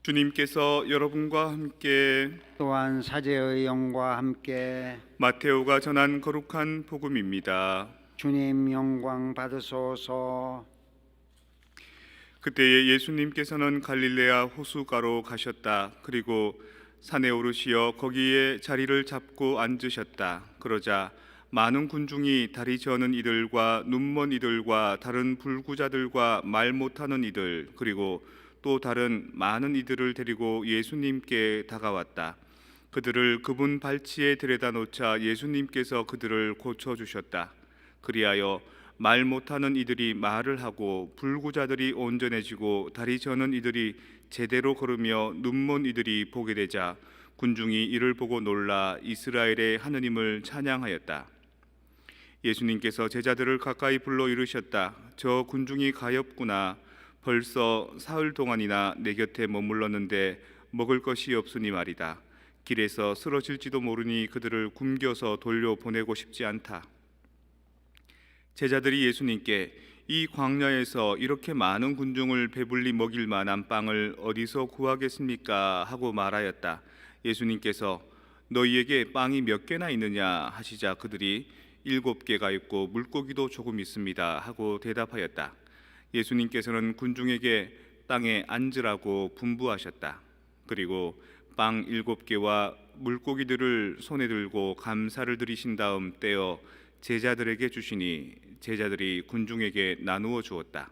주님께서 여러분과 함께 또한 사제의 영과 함께 마테오가 전한 거룩한 복음입니다. 주님 영광 받으소서. 그때에 예수님께서는 갈릴레아 호수가로 가셨다. 그리고 산에 오르시어 거기에 자리를 잡고 앉으셨다. 그러자 많은 군중이 다리 저는 이들과 눈먼 이들과 다른 불구자들과 말 못하는 이들 그리고 또 다른 많은 이들을 데리고 예수님께 다가왔다. 그들을 그분 발치에 들여다 놓자 예수님께서 그들을 고쳐주셨다. 그리하여 말 못하는 이들이 말을 하고 불구자들이 온전해지고 다리 저는 이들이 제대로 걸으며 눈먼 이들이 보게 되자 군중이 이를 보고 놀라 이스라엘의 하느님을 찬양하였다. 예수님께서 제자들을 가까이 불러 이르셨다. 저 군중이 가엾구나. 벌써 사흘 동안이나 내 곁에 머물렀는데 먹을 것이 없으니 말이다. 길에서 쓰러질지도 모르니 그들을 굶겨서 돌려보내고 싶지 않다. 제자들이 예수님께 이 광야에서 이렇게 많은 군중을 배불리 먹일 만한 빵을 어디서 구하겠습니까? 하고 말하였다. 예수님께서 너희에게 빵이 몇 개나 있느냐 하시자 그들이 7개가 있고 물고기도 조금 있습니다 하고 대답하였다. 예수님께서는 군중에게 땅에 앉으라고 분부하셨다. 그리고 빵 7개와 물고기들을 손에 들고 감사를 드리신 다음 떼어 제자들에게 주시니 제자들이 군중에게 나누어 주었다.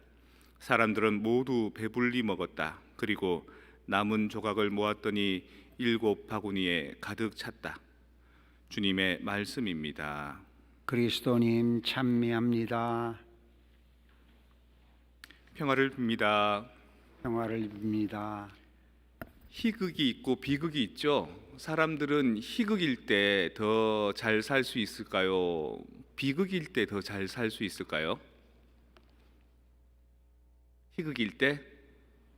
사람들은 모두 배불리 먹었다. 그리고 남은 조각을 모았더니 7바구니에 가득 찼다. 주님의 말씀입니다. 그리스도님 찬미합니다. 평화를 빕니다. 평화를 빕니다. 희극이 있고 비극이 있죠. 사람들은 희극일 때 더 잘 살 수 있을까요? 비극일 때 더 잘 살 수 있을까요? 희극일 때?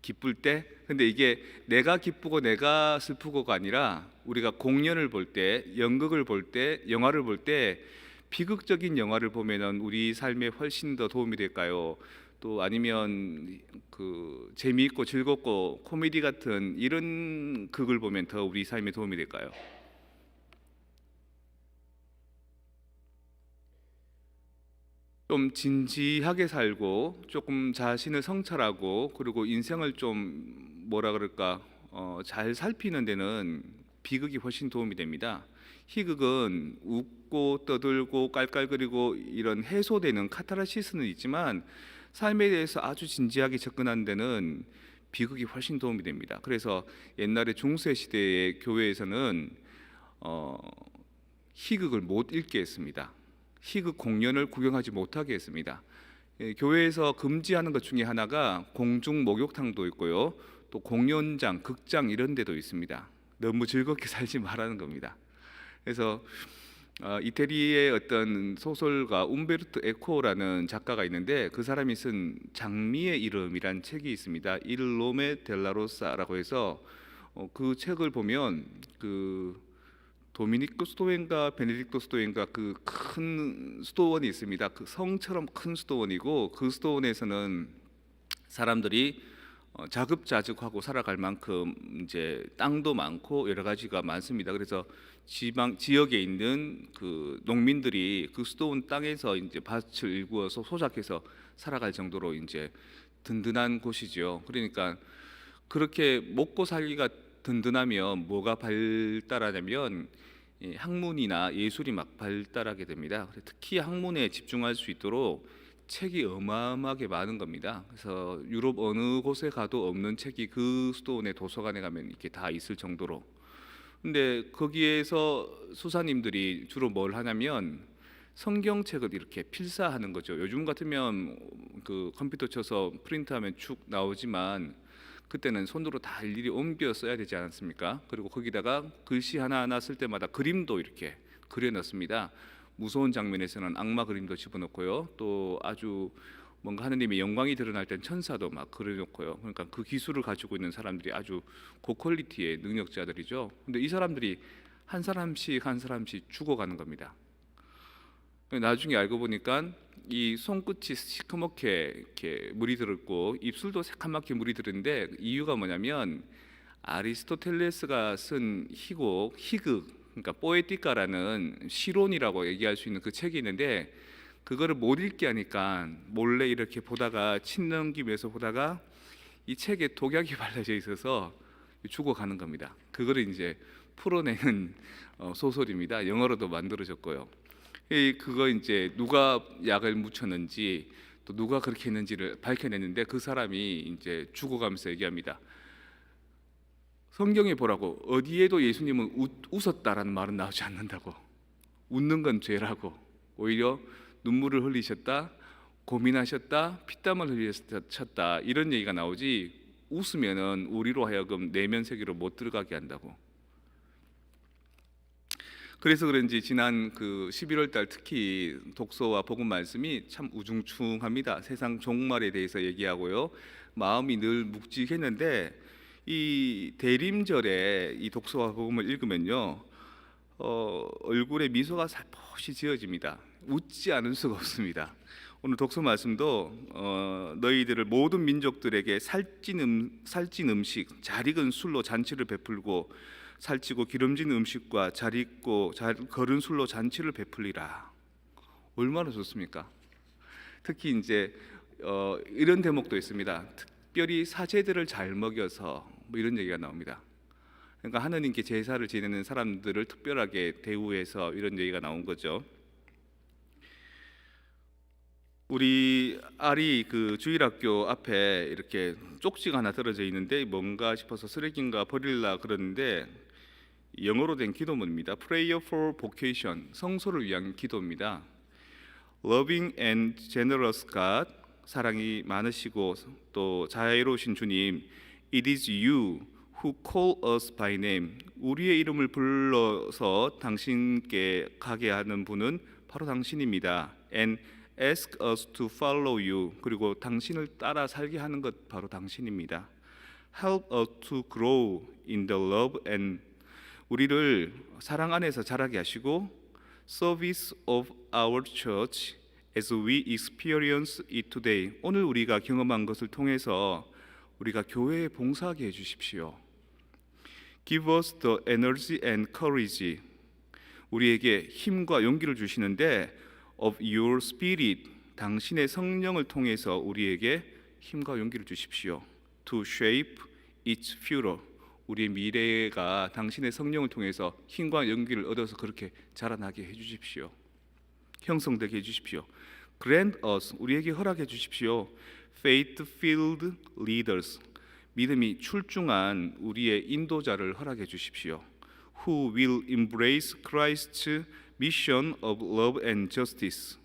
기쁠 때? 근데 이게 내가 기쁘고 내가 슬프고가 아니라 우리가 공연을 볼 때, 연극을 볼 때, 영화를 볼 때 비극적인 영화를 보면은 우리 삶에 훨씬 더 도움이 될까요? 또 아니면 그 재미있고 즐겁고 코미디 같은 이런 극을 보면 더 우리 삶에 도움이 될까요? 좀 진지하게 살고 조금 자신을 성찰하고 그리고 인생을 좀 뭐라 그럴까 잘 살피는 데는 비극이 훨씬 도움이 됩니다. 희극은 웃고 떠들고 깔깔거리고 이런 해소되는 카타르시스는 있지만 삶에 대해서 아주 진지하게 접근하는 데는 비극이 훨씬 도움이 됩니다. 그래서 옛날에 중세 시대의 교회에서는 희극을 못 읽게 했습니다. 희극 공연을 구경하지 못하게 했습니다. 교회에서 금지하는 것 중에 하나가 공중 목욕탕도 있고요. 또 공연장, 극장 이런 데도 있습니다. 너무 즐겁게 살지 말라는 겁니다. 그래서 이태리의 어떤 소설가 움베르토 에코라는 작가가 있는데 그 사람이 쓴 장미의 이름이란 책이 있습니다. Il nome della rosa라고 해서 그 책을 보면 그 도미니크 스토엔가 베네딕토 스토엔가 그 큰 수도원이 있습니다. 그 성처럼 큰 수도원이고 그 수도원에서는 사람들이 자급자족하고 살아갈 만큼 이제 땅도 많고 여러 가지가 많습니다. 그래서 지역에 있는 그 농민들이 그 수도원 땅에서 이제 밭을 일구어서 소작해서 살아갈 정도로 이제 든든한 곳이죠. 그러니까 그렇게 먹고 살기가 든든하면 뭐가 발달하냐면 학문이나 예술이 막 발달하게 됩니다. 특히 학문에 집중할 수 있도록 책이 어마어마하게 많은 겁니다. 그래서 유럽 어느 곳에 가도 없는 책이 그 수도원의 도서관에 가면 이렇게 다 있을 정도로. 근데 거기에서 수사님들이 주로 뭘 하냐면 성경책을 이렇게 필사하는 거죠. 요즘 같으면 그 컴퓨터 쳐서 프린트하면 쭉 나오지만 그때는 손으로 다 일일이 옮겨 써야 되지 않았습니까? 그리고 거기다가 글씨 하나하나 쓸 때마다 그림도 이렇게 그려넣습니다. 무서운 장면에서는 악마 그림도 집어넣고요. 또 아주 뭔가 하느님의 영광이 드러날 땐 천사도 막 그려놓고요. 그러니까 그 기술을 가지고 있는 사람들이 아주 고퀄리티의 능력자들이죠. 근데 이 사람들이 한 사람씩 한 사람씩 죽어가는 겁니다. 나중에 알고 보니까 이 손끝이 시커멓게 이렇게 물이 들었고 입술도 새카맣게 물이 들었는데 이유가 뭐냐면 아리스토텔레스가 쓴 희극, 그러니까 포에티카라는 시론이라고 얘기할 수 있는 그 책이 있는데, 그거를 못 읽게 하니까 몰래 이렇게 보다가 침 넘기면서 보다가 이 책에 독약이 발라져 있어서 죽어가는 겁니다. 그거를 이제 풀어내는 소설입니다. 영어로도 만들어졌고요. 그거 이제 누가 약을 묻혔는지 또 누가 그렇게 했는지를 밝혀냈는데, 그 사람이 이제 죽어가면서 얘기합니다. 성경에 보라고, 어디에도 예수님은 웃었다라는 말은 나오지 않는다고. 웃는 건 죄라고. 오히려 눈물을 흘리셨다, 고민하셨다, 피땀을 흘리셨다, 이런 얘기가 나오지, 웃으면은 우리로 하여금 내면 세계로 못 들어가게 한다고. 그래서 그런지 지난 그 11월 달 특히 독서와 복음 말씀이 참 우중충합니다. 세상 종말에 대해서 얘기하고요. 마음이 늘 묵직했는데, 이 대림절에 이 독서와 복음을 읽으면요, 얼굴에 미소가 살포시 지어집니다. 웃지 않을 수가 없습니다. 오늘 독서 말씀도 너희들을 모든 민족들에게 살찐 음식, 잘 익은 술로 잔치를 베풀고, 살찌고 기름진 음식과 잘 익고 잘 거른 술로 잔치를 베풀리라. 얼마나 좋습니까? 특히 이제 이런 대목도 있습니다. 특별히 사제들을 잘 먹여서, 뭐 이런 얘기가 나옵니다. 그러니까 하느님께 제사를 지내는 사람들을 특별하게 대우해서 이런 얘기가 나온 거죠. 우리 아리 그 주일학교 앞에 이렇게 쪽지가 하나 떨어져 있는데, 뭔가 싶어서 쓰레기인가 버릴라 그러는데, 영어로 된 기도문입니다. Prayer for Vocation, 성소를 위한 기도입니다. Loving and generous God, 사랑이 많으시고 또 자애로우신 주님, It is you who call us by name, 우리의 이름을 불러서 당신께 가게 하는 분은 바로 당신입니다. And ask us to follow you, 그리고 당신을 따라 살게 하는 것 바로 당신입니다. Help us to grow in the love and, 우리를 사랑 안에서 자라게 하시고, service of our church as we experience it today, 오늘 우리가 경험한 것을 통해서 우리가 교회에 봉사하게 해주십시오. Give us the energy and courage, 우리에게 힘과 용기를 주시는데, of your spirit, 당신의 성령을 통해서 우리에게 힘과 용기를 주십시오. To shape its future, 우리의 미래가 당신의 성령을 통해서 힘과 용기를 얻어서 그렇게 자라나게 해주십시오. 형성되게 해주십시오. Grant us, 우리에게 허락해 주십시오. Faith-filled leaders, 믿음이 출중한 우리의 인도자를 허락해 주십시오. Who will embrace Christ's mission of love and justice,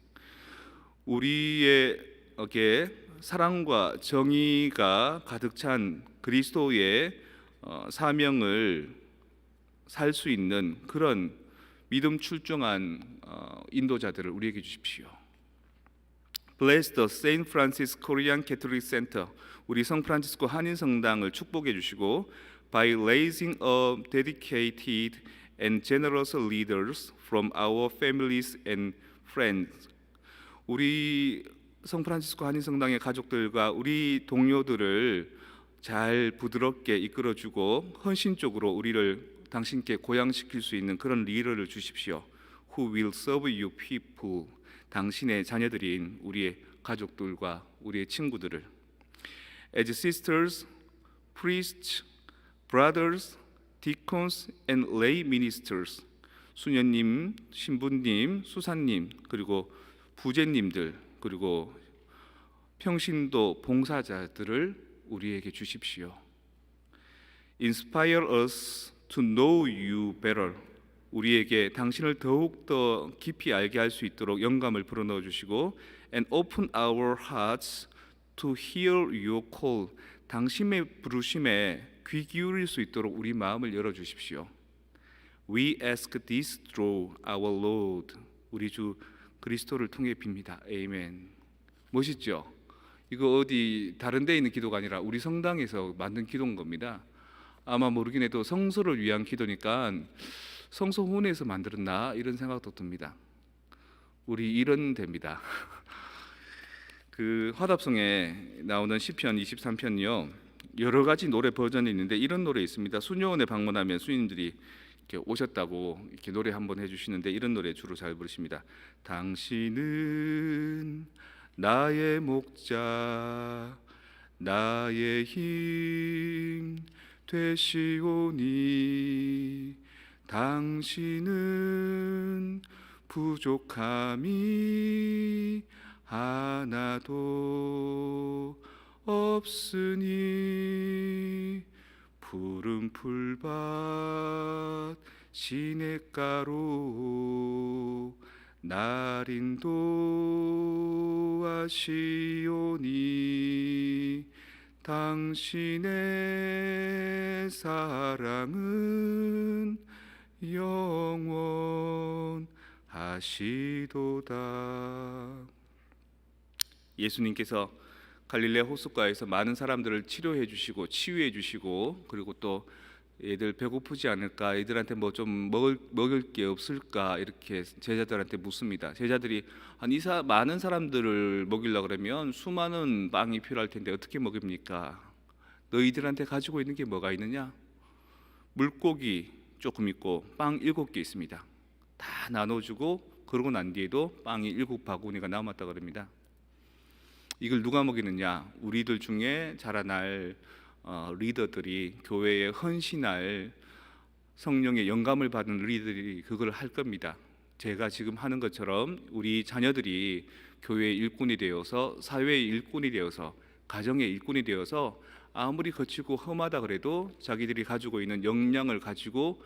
우리에게 사랑과 정의가 가득 찬 그리스도의 사명을 살 수 있는 그런 믿음 출중한 인도자들을 우리에게 주십시오. Bless the Saint Francis Korean Catholic Center, 우리 성 프란치스코 한인 성당을 축복해 주시고, by raising up dedicated and generous leaders from our families and friends, 우리 성 프란치스코 한인 성당의 가족들과 우리 동료들을 잘 부드럽게 이끌어주고 헌신적으로 우리를 당신께 고양시킬 수 있는 그런 리더를 주십시오. Who will serve you people, 당신의 자녀들인 우리의 가족들과 우리의 친구들을. As sisters, priests, brothers, deacons and lay ministers, 수녀님, 신부님, 수사님, 그리고 부제님들, 그리고 평신도 봉사자들을 우리에게 주십시오. Inspire us to know you better, 우리에게 당신을 더욱 더 깊이 알게 할 수 있도록 영감을 불어넣어 주시고, and open our hearts to hear your call, 당신의 부르심에 귀 기울일 수 있도록 우리 마음을 열어 주십시오. We ask this through our Lord, 우리 주 그리스도를 통해 빕니다. 아멘. 멋있죠? 이거 어디 다른 데 있는 기도가 아니라 우리 성당에서 만든 기도인 겁니다. 아마 모르긴 해도 성소를 위한 기도니까 성소혼에서 만들었나 이런 생각도 듭니다. 우리 이런 데입니다. 그 화답성에 나오는 시편 23편이요, 여러 가지 노래 버전이 있는데 이런 노래 있습니다. 수녀원에 방문하면 수인들이 이렇게 오셨다고 이렇게 노래 한번 해주시는데 이런 노래 주로 잘 부르십니다. 당신은 나의 목자 나의 힘 되시오니 당신은 부족함이 하나도 없으니 푸른 풀밭 시냇가로 날 인도하시오니 당신의 사랑은 영원하시도다. 예수님께서 갈릴레아 호숫가에서 많은 사람들을 치료해 주시고 치유해 주시고 그리고 또 애들 배고프지 않을까 애들한테 뭐 좀 먹을 게 없을까 이렇게 제자들한테 묻습니다. 제자들이 많은 사람들을 먹이려고 그러면 수많은 빵이 필요할 텐데 어떻게 먹입니까? 너희들한테 가지고 있는 게 뭐가 있느냐? 물고기 조금 있고 빵 7개 있습니다. 다 나눠주고 그러고 난 뒤에도 빵이 7바구니가 남았다 그럽니다. 이걸 누가 먹이느냐? 우리들 중에 자라날 리더들이 교회에 헌신할 성령의 영감을 받은 리더들이 그걸 할 겁니다. 제가 지금 하는 것처럼 우리 자녀들이 교회의 일꾼이 되어서 사회의 일꾼이 되어서 가정의 일꾼이 되어서 아무리 거치고 험하다 그래도 자기들이 가지고 있는 역량을 가지고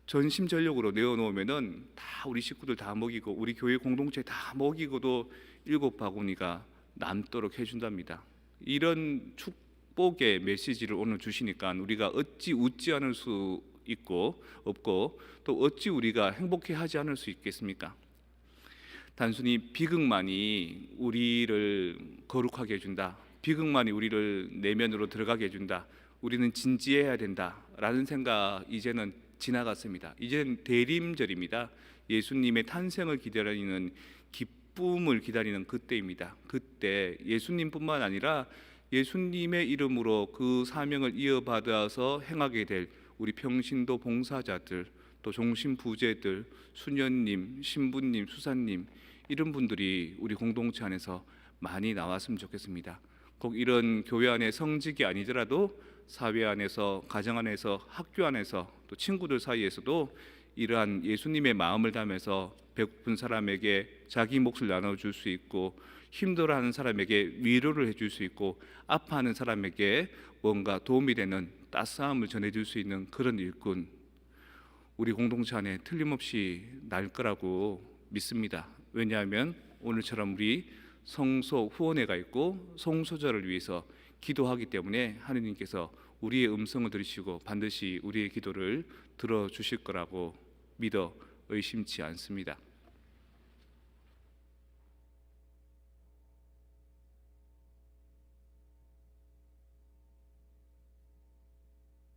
전심전력으로 내어놓으면은 다 우리 식구들 다 먹이고 우리 교회 공동체 다 먹이고도 7바구니가 남도록 해준답니다. 이런 축복의 메시지를 오늘 주시니까 우리가 어찌 웃지 않을 수 없고 또 어찌 우리가 행복해하지 않을 수 있겠습니까? 단순히 비극만이 우리를 거룩하게 해준다. 비극만이 우리를 내면으로 들어가게 해준다. 우리는 진지해야 된다라는 생각 이제는 지나갔습니다. 이제는 대림절입니다. 예수님의 탄생을 기다리는 기쁨을 기다리는 그때입니다. 그때 예수님뿐만 아니라 예수님의 이름으로 그 사명을 이어받아서 행하게 될 우리 평신도 봉사자들, 또 종신부제들, 수녀님, 신부님, 수사님 이런 분들이 우리 공동체 안에서 많이 나왔으면 좋겠습니다. 꼭 이런 교회 안의 성직이 아니더라도 사회 안에서, 가정 안에서, 학교 안에서, 또 친구들 사이에서도 이러한 예수님의 마음을 담아서 배고픈 사람에게 자기 몫을 나눠줄 수 있고 힘들어하는 사람에게 위로를 해줄 수 있고 아파하는 사람에게 뭔가 도움이 되는 따스함을 전해줄 수 있는 그런 일꾼 우리 공동체 안에 틀림없이 날 거라고 믿습니다. 왜냐하면 오늘처럼 우리 성소 후원회가 있고 성소자를 위해서 기도하기 때문에 하느님께서 우리의 음성을 들으시고 반드시 우리의 기도를 들어주실 거라고 믿어 의심치 않습니다.